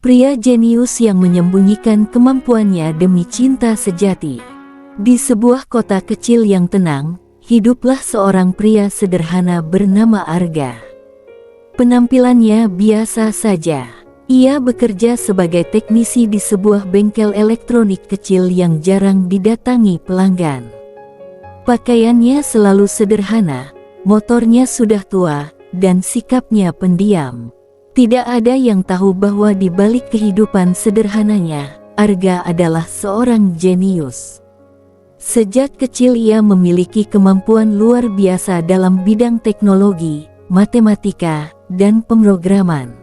pria jenius yang menyembunyikan kemampuannya demi cinta sejati. Di sebuah kota kecil yang tenang, hiduplah seorang pria sederhana bernama Arga. Penampilannya biasa saja. Ia bekerja sebagai teknisi di sebuah bengkel elektronik kecil yang jarang didatangi pelanggan. Pakaiannya selalu sederhana, motornya sudah tua, dan sikapnya pendiam. Tidak ada yang tahu bahwa di balik kehidupan sederhananya, Arga adalah seorang jenius. Sejak kecil ia memiliki kemampuan luar biasa dalam bidang teknologi, matematika, dan pemrograman.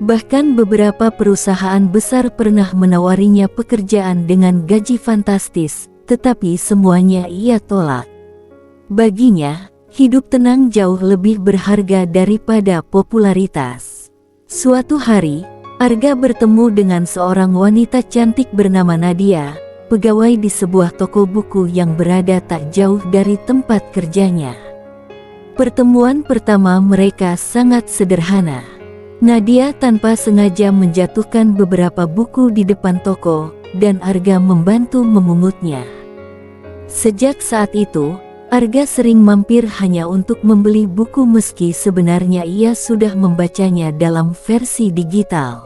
Bahkan beberapa perusahaan besar pernah menawarinya pekerjaan dengan gaji fantastis, tetapi semuanya ia tolak. Baginya, hidup tenang jauh lebih berharga daripada popularitas. Suatu hari, Arga bertemu dengan seorang wanita cantik bernama Nadia, pegawai di sebuah toko buku yang berada tak jauh dari tempat kerjanya. Pertemuan pertama mereka sangat sederhana. Nadia tanpa sengaja menjatuhkan beberapa buku di depan toko, dan Arga membantu memungutnya. Sejak saat itu, Arga sering mampir hanya untuk membeli buku meski sebenarnya ia sudah membacanya dalam versi digital.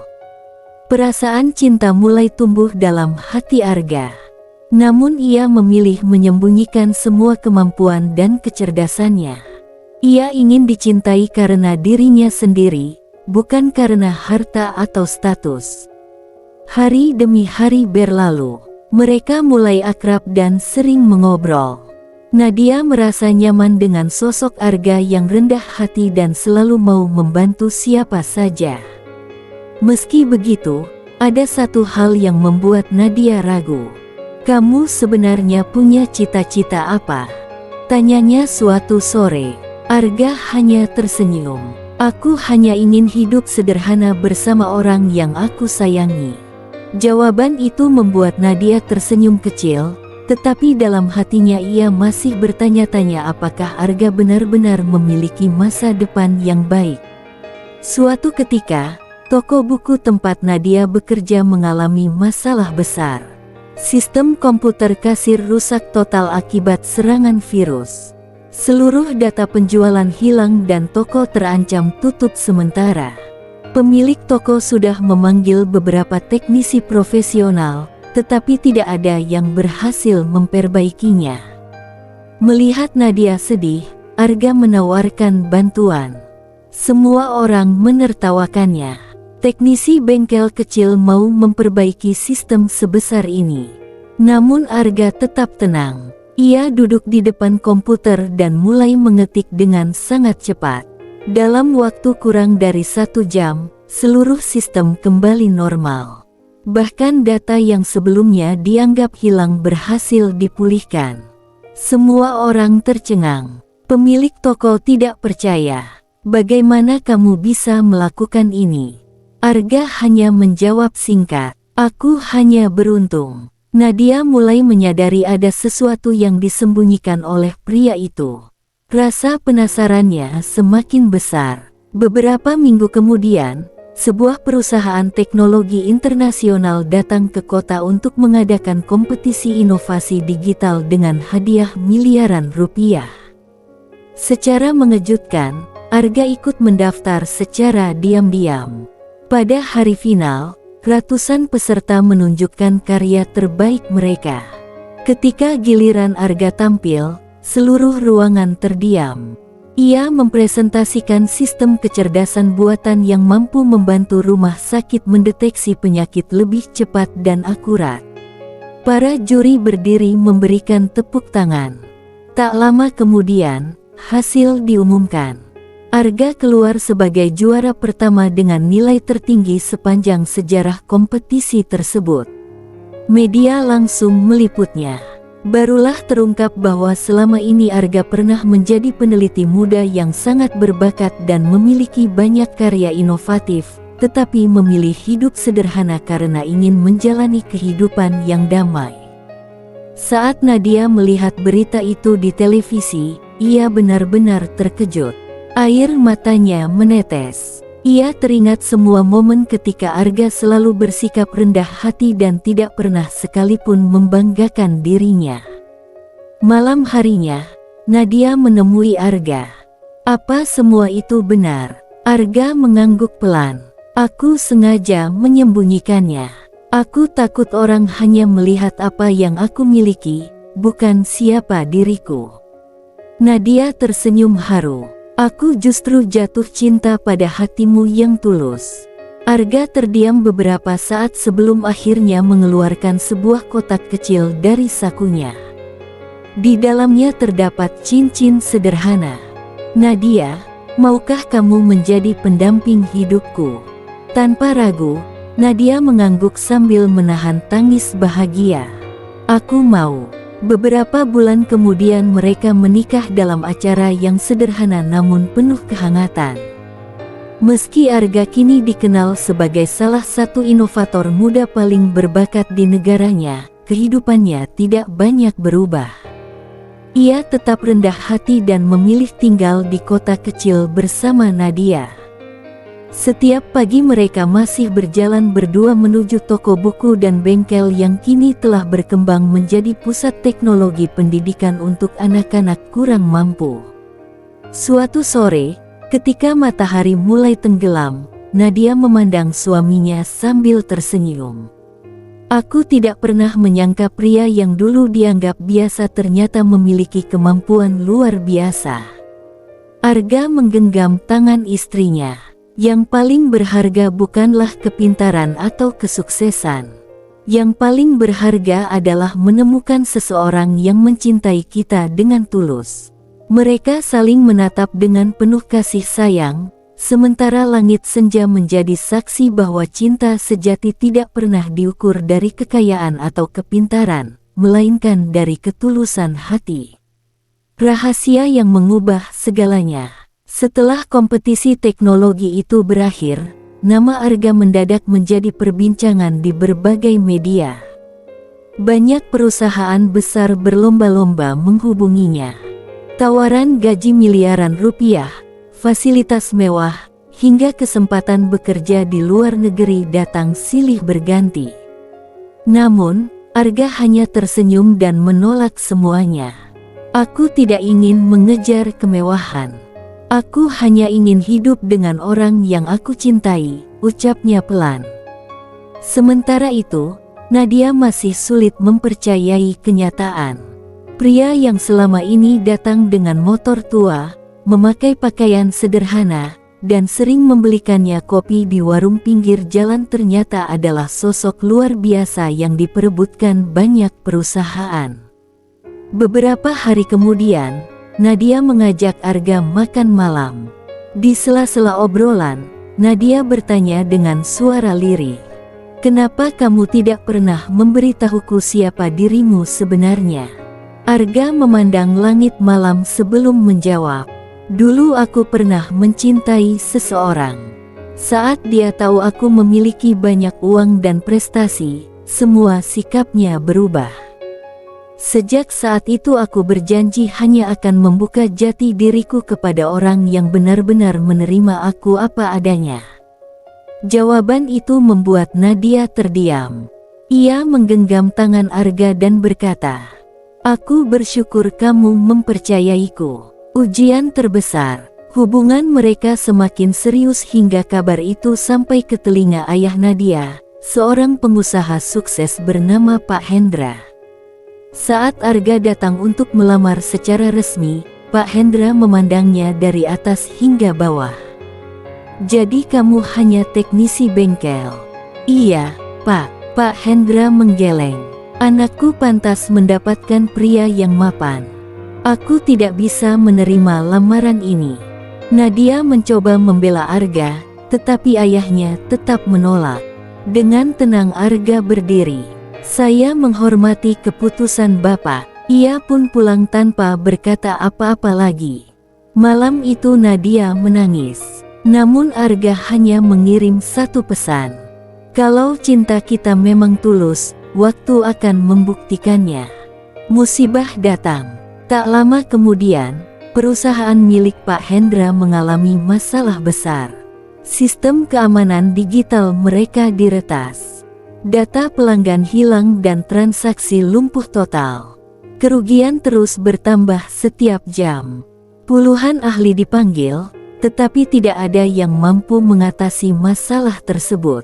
Perasaan cinta mulai tumbuh dalam hati Arga. Namun ia memilih menyembunyikan semua kemampuan dan kecerdasannya. Ia ingin dicintai karena dirinya sendiri, bukan karena harta atau status. Hari demi hari berlalu, mereka mulai akrab dan sering mengobrol. Nadia merasa nyaman dengan sosok Arga yang rendah hati dan selalu mau membantu siapa saja. Meski begitu, ada satu hal yang membuat Nadia ragu. "Kamu sebenarnya punya cita-cita apa?" tanyanya suatu sore. Arga hanya tersenyum. "Aku hanya ingin hidup sederhana bersama orang yang aku sayangi." Jawaban itu membuat Nadia tersenyum kecil, tetapi dalam hatinya ia masih bertanya-tanya apakah Arga benar-benar memiliki masa depan yang baik. Suatu ketika, toko buku tempat Nadia bekerja mengalami masalah besar. Sistem komputer kasir rusak total akibat serangan virus. Seluruh data penjualan hilang dan toko terancam tutup sementara. Pemilik toko sudah memanggil beberapa teknisi profesional, tetapi tidak ada yang berhasil memperbaikinya. Melihat Nadia sedih, Arga menawarkan bantuan. Semua orang menertawakannya. Teknisi bengkel kecil mau memperbaiki sistem sebesar ini. Namun Arga tetap tenang. Ia duduk di depan komputer dan mulai mengetik dengan sangat cepat. Dalam waktu kurang dari 1 jam, seluruh sistem kembali normal. Bahkan data yang sebelumnya dianggap hilang berhasil dipulihkan. Semua orang tercengang. Pemilik toko tidak percaya. "Bagaimana kamu bisa melakukan ini?" Arga hanya menjawab singkat, "Aku hanya beruntung." Nadia mulai menyadari ada sesuatu yang disembunyikan oleh pria itu. Rasa penasarannya semakin besar. Beberapa minggu kemudian, sebuah perusahaan teknologi internasional datang ke kota untuk mengadakan kompetisi inovasi digital dengan hadiah miliaran rupiah. Secara mengejutkan, Arga ikut mendaftar secara diam-diam. Pada hari final, ratusan peserta menunjukkan karya terbaik mereka. Ketika giliran Arga tampil, seluruh ruangan terdiam. Ia mempresentasikan sistem kecerdasan buatan yang mampu membantu rumah sakit mendeteksi penyakit lebih cepat dan akurat. Para juri berdiri memberikan tepuk tangan. Tak lama kemudian, hasil diumumkan. Arga keluar sebagai juara pertama dengan nilai tertinggi sepanjang sejarah kompetisi tersebut. Media langsung meliputnya. Barulah terungkap bahwa selama ini Arga pernah menjadi peneliti muda yang sangat berbakat dan memiliki banyak karya inovatif, tetapi memilih hidup sederhana karena ingin menjalani kehidupan yang damai. Saat Nadia melihat berita itu di televisi, ia benar-benar terkejut. Air matanya menetes. Ia teringat semua momen ketika Arga selalu bersikap rendah hati dan tidak pernah sekalipun membanggakan dirinya. Malam harinya, Nadia menemui Arga. "Apa semua itu benar?" Arga mengangguk pelan. "Aku sengaja menyembunyikannya. Aku takut orang hanya melihat apa yang aku miliki, bukan siapa diriku." Nadia tersenyum haru. "Aku justru jatuh cinta pada hatimu yang tulus." Arga terdiam beberapa saat sebelum akhirnya mengeluarkan sebuah kotak kecil dari sakunya. Di dalamnya terdapat cincin sederhana. "Nadia, maukah kamu menjadi pendamping hidupku?" Tanpa ragu, Nadia mengangguk sambil menahan tangis bahagia. "Aku mau." Beberapa bulan kemudian mereka menikah dalam acara yang sederhana namun penuh kehangatan. Meski Arga kini dikenal sebagai salah satu inovator muda paling berbakat di negaranya, kehidupannya tidak banyak berubah. Ia tetap rendah hati dan memilih tinggal di kota kecil bersama Nadia. Setiap pagi mereka masih berjalan berdua menuju toko buku dan bengkel yang kini telah berkembang menjadi pusat teknologi pendidikan untuk anak-anak kurang mampu. Suatu sore, ketika matahari mulai tenggelam, Nadia memandang suaminya sambil tersenyum. "Aku tidak pernah menyangka pria yang dulu dianggap biasa ternyata memiliki kemampuan luar biasa." Arga menggenggam tangan istrinya. "Yang paling berharga bukanlah kepintaran atau kesuksesan. Yang paling berharga adalah menemukan seseorang yang mencintai kita dengan tulus." Mereka saling menatap dengan penuh kasih sayang, sementara langit senja menjadi saksi bahwa cinta sejati tidak pernah diukur dari kekayaan atau kepintaran, melainkan dari ketulusan hati. Rahasia yang mengubah segalanya. Setelah kompetisi teknologi itu berakhir, nama Arga mendadak menjadi perbincangan di berbagai media. Banyak perusahaan besar berlomba-lomba menghubunginya. Tawaran gaji miliaran rupiah, fasilitas mewah, hingga kesempatan bekerja di luar negeri datang silih berganti. Namun, Arga hanya tersenyum dan menolak semuanya. "Aku tidak ingin mengejar kemewahan. Aku hanya ingin hidup dengan orang yang aku cintai," ucapnya pelan. Sementara itu, Nadia masih sulit mempercayai kenyataan. Pria yang selama ini datang dengan motor tua, memakai pakaian sederhana, dan sering membelikannya kopi di warung pinggir jalan ternyata adalah sosok luar biasa yang diperebutkan banyak perusahaan. Beberapa hari kemudian, Nadia mengajak Arga makan malam. Di sela-sela obrolan, Nadia bertanya dengan suara lirih, "Kenapa kamu tidak pernah memberitahuku siapa dirimu sebenarnya?" Arga memandang langit malam sebelum menjawab, "Dulu aku pernah mencintai seseorang. Saat dia tahu aku memiliki banyak uang dan prestasi, semua sikapnya berubah. Sejak saat itu aku berjanji hanya akan membuka jati diriku kepada orang yang benar-benar menerima aku apa adanya." Jawaban itu membuat Nadia terdiam. Ia menggenggam tangan Arga dan berkata, "Aku bersyukur kamu mempercayaiku." Ujian terbesar. Hubungan mereka semakin serius hingga kabar itu sampai ke telinga ayah Nadia, seorang pengusaha sukses bernama Pak Hendra. Saat Arga datang untuk melamar secara resmi, Pak Hendra memandangnya dari atas hingga bawah. "Jadi kamu hanya teknisi bengkel?" "Iya, Pak." Pak Hendra menggeleng. "Anakku pantas mendapatkan pria yang mapan. Aku tidak bisa menerima lamaran ini." Nadia mencoba membela Arga, tetapi ayahnya tetap menolak. Dengan tenang Arga berdiri. "Saya menghormati keputusan Bapak." Ia pun pulang tanpa berkata apa-apa lagi. Malam itu Nadia menangis. Namun Arga hanya mengirim satu pesan. "Kalau cinta kita memang tulus, waktu akan membuktikannya." Musibah datang. Tak lama kemudian, perusahaan milik Pak Hendra mengalami masalah besar. Sistem keamanan digital mereka diretas. Data pelanggan hilang dan transaksi lumpuh total. Kerugian terus bertambah setiap jam. Puluhan ahli dipanggil, tetapi tidak ada yang mampu mengatasi masalah tersebut.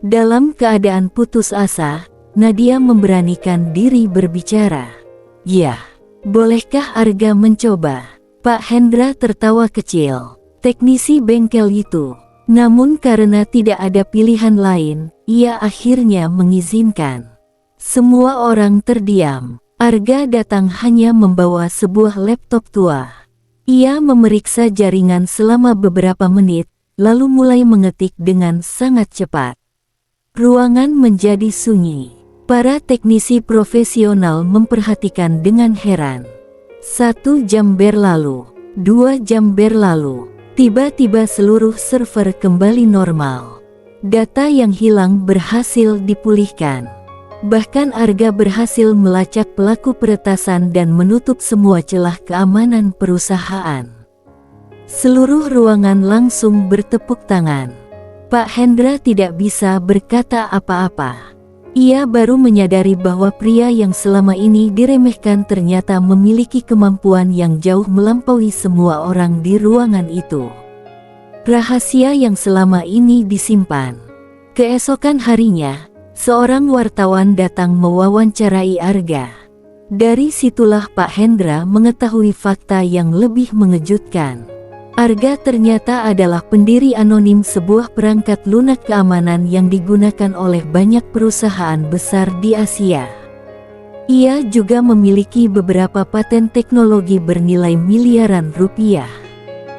Dalam keadaan putus asa, Nadia memberanikan diri berbicara. "Ya, bolehkah Arga mencoba?" Pak Hendra tertawa kecil. Teknisi bengkel itu. Namun karena tidak ada pilihan lain, ia akhirnya mengizinkan. Semua orang terdiam. Arga datang hanya membawa sebuah laptop tua. Ia memeriksa jaringan selama beberapa menit, lalu mulai mengetik dengan sangat cepat. Ruangan menjadi sunyi. Para teknisi profesional memperhatikan dengan heran. 1 jam berlalu, 2 jam berlalu. Tiba-tiba seluruh server kembali normal. Data yang hilang berhasil dipulihkan. Bahkan Arga berhasil melacak pelaku peretasan dan menutup semua celah keamanan perusahaan. Seluruh ruangan langsung bertepuk tangan. Pak Hendra tidak bisa berkata apa-apa. Ia baru menyadari bahwa pria yang selama ini diremehkan ternyata memiliki kemampuan yang jauh melampaui semua orang di ruangan itu. Rahasia yang selama ini disimpan. Keesokan harinya, seorang wartawan datang mewawancarai Arga. Dari situlah Pak Hendra mengetahui fakta yang lebih mengejutkan. Arga ternyata adalah pendiri anonim sebuah perangkat lunak keamanan yang digunakan oleh banyak perusahaan besar di Asia. Ia juga memiliki beberapa paten teknologi bernilai miliaran rupiah.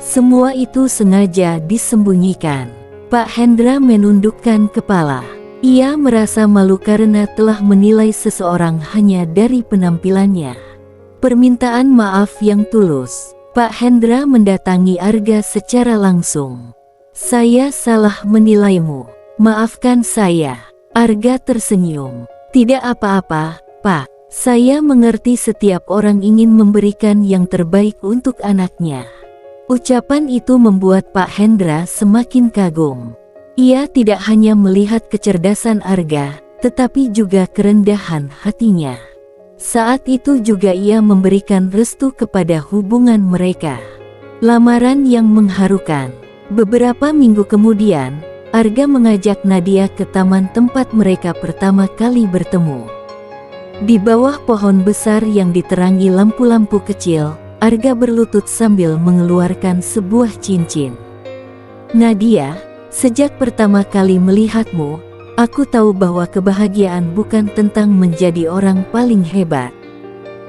Semua itu sengaja disembunyikan. Pak Hendra menundukkan kepala. Ia merasa malu karena telah menilai seseorang hanya dari penampilannya. Permintaan maaf yang tulus. Pak Hendra mendatangi Arga secara langsung. "Saya salah menilaimu. Maafkan saya." Arga tersenyum. "Tidak apa-apa, Pak. Saya mengerti setiap orang ingin memberikan yang terbaik untuk anaknya." Ucapan itu membuat Pak Hendra semakin kagum. Ia tidak hanya melihat kecerdasan Arga, tetapi juga kerendahan hatinya. Saat itu juga ia memberikan restu kepada hubungan mereka. Lamaran yang mengharukan. Beberapa minggu kemudian, Arga mengajak Nadia ke taman tempat mereka pertama kali bertemu. Di bawah pohon besar yang diterangi lampu-lampu kecil, Arga berlutut sambil mengeluarkan sebuah cincin. "Nadia, sejak pertama kali melihatmu, aku tahu bahwa kebahagiaan bukan tentang menjadi orang paling hebat.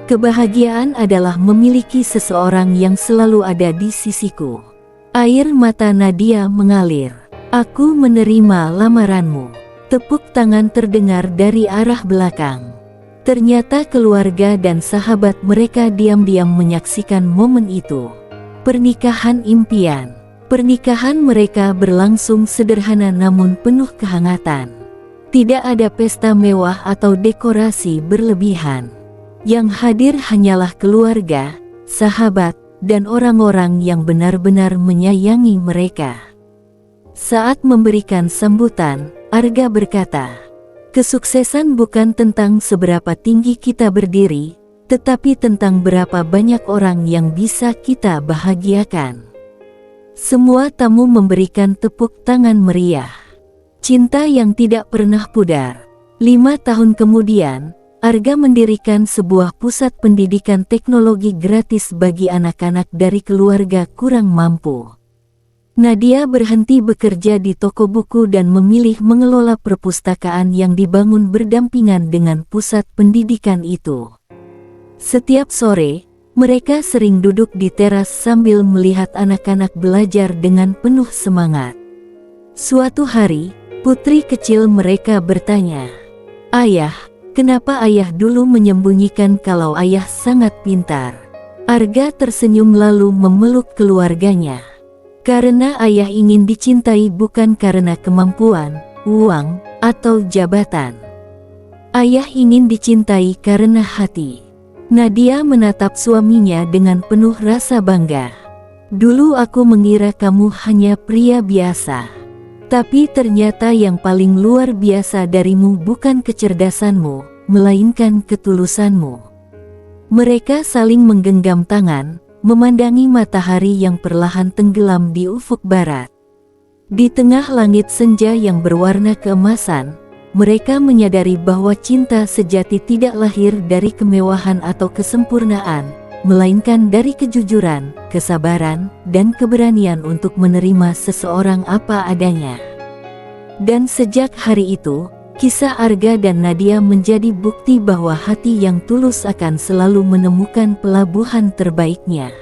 Kebahagiaan adalah memiliki seseorang yang selalu ada di sisiku." Air mata Nadia mengalir. "Aku menerima lamaranmu." Tepuk tangan terdengar dari arah belakang. Ternyata keluarga dan sahabat mereka diam-diam menyaksikan momen itu. Pernikahan impian. Pernikahan mereka berlangsung sederhana namun penuh kehangatan. Tidak ada pesta mewah atau dekorasi berlebihan. Yang hadir hanyalah keluarga, sahabat, dan orang-orang yang benar-benar menyayangi mereka. Saat memberikan sambutan, Arga berkata, "Kesuksesan bukan tentang seberapa tinggi kita berdiri, tetapi tentang berapa banyak orang yang bisa kita bahagiakan." Semua tamu memberikan tepuk tangan meriah. Cinta yang tidak pernah pudar. 5 tahun kemudian, Arga mendirikan sebuah pusat pendidikan teknologi gratis bagi anak-anak dari keluarga kurang mampu. Nadia berhenti bekerja di toko buku dan memilih mengelola perpustakaan yang dibangun berdampingan dengan pusat pendidikan itu. Setiap sore, mereka sering duduk di teras sambil melihat anak-anak belajar dengan penuh semangat. Suatu hari, putri kecil mereka bertanya, "Ayah, kenapa ayah dulu menyembunyikan kalau ayah sangat pintar?" Arga tersenyum lalu memeluk keluarganya. "Karena ayah ingin dicintai bukan karena kemampuan, uang, atau jabatan. Ayah ingin dicintai karena hati." Nadia menatap suaminya dengan penuh rasa bangga. Dulu aku mengira kamu hanya pria biasa. Tapi ternyata yang paling luar biasa darimu bukan kecerdasanmu, melainkan ketulusanmu." Mereka saling menggenggam tangan, memandangi matahari yang perlahan tenggelam di ufuk barat. Di tengah langit senja yang berwarna keemasan, mereka menyadari bahwa cinta sejati tidak lahir dari kemewahan atau kesempurnaan, melainkan dari kejujuran, kesabaran, dan keberanian untuk menerima seseorang apa adanya. Dan sejak hari itu, kisah Arga dan Nadia menjadi bukti bahwa hati yang tulus akan selalu menemukan pelabuhan terbaiknya.